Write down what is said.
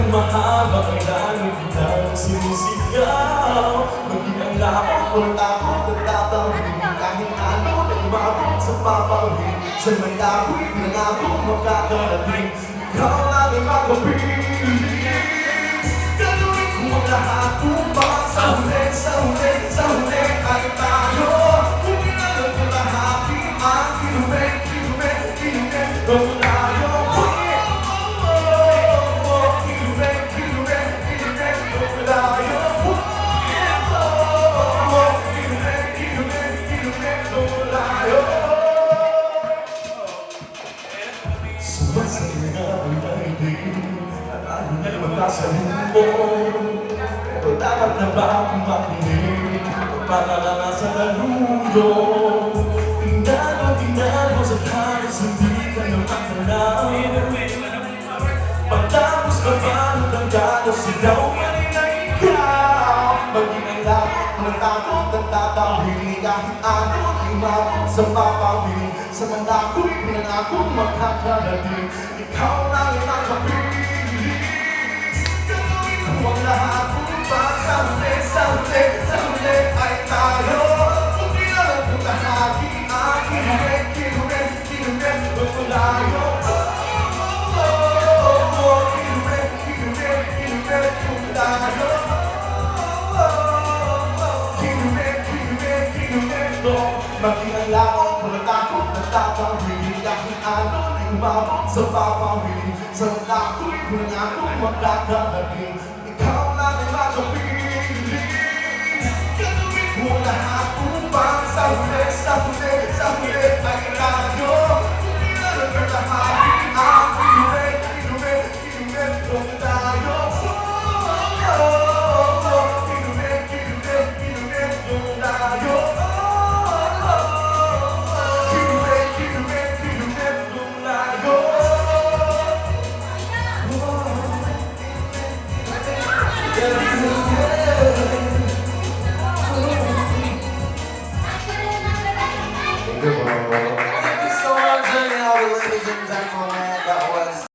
Mahaba ang langit ng sinisigaw. Maging ang lakot, walang takot at tatawin. Kahit ano na umabot sa papawin. Sa may ako'y pinangako makakarating. Ikaw lang ay makapiling. Gagawin ko ang lahat upang sa huli, sa huli, sa huli ay tayo. Kung inalam ko lahat, ang kinumin, kinumin, kinumin, pagkulayo. Sumasaya ang daigdig at ayaw na magkasalubong. Pero dapat na ba akong makinig para lang sa laluyo? Inago sa halos hindi ka na matanaw. Pagtapos ka paano ng gano'n sigaw pa rin na ikaw. Maging ang lakot ng takot at tatawin. Kahit ano ay umabot sa papawin. Sa manda ko'y pinangakong makakarating. Ikaw lang ay makapiling. Gagawin ko ang lahat upang sa huli, sa huli, sa huli ay tayo. Kung kailangan ko tahagi ang kinumin, kinumin, kinumin, magmulayo. Kinumin, kinumin, kinumin, magmulayo. Kinumin, kinumin, kinumin, maging ang lakot, walang takot na tatawin. Kahit ano na umabot sa papawin. Sa mga ako'y pinangakong makakarating. Ikaw lang ay makapiling. Gagawin ko lahat upang sa huli, sa huli, sa huli ay tayo. Kung kailangan ka lahat, ang kinumin, kinumin, kinumin, kung tayo.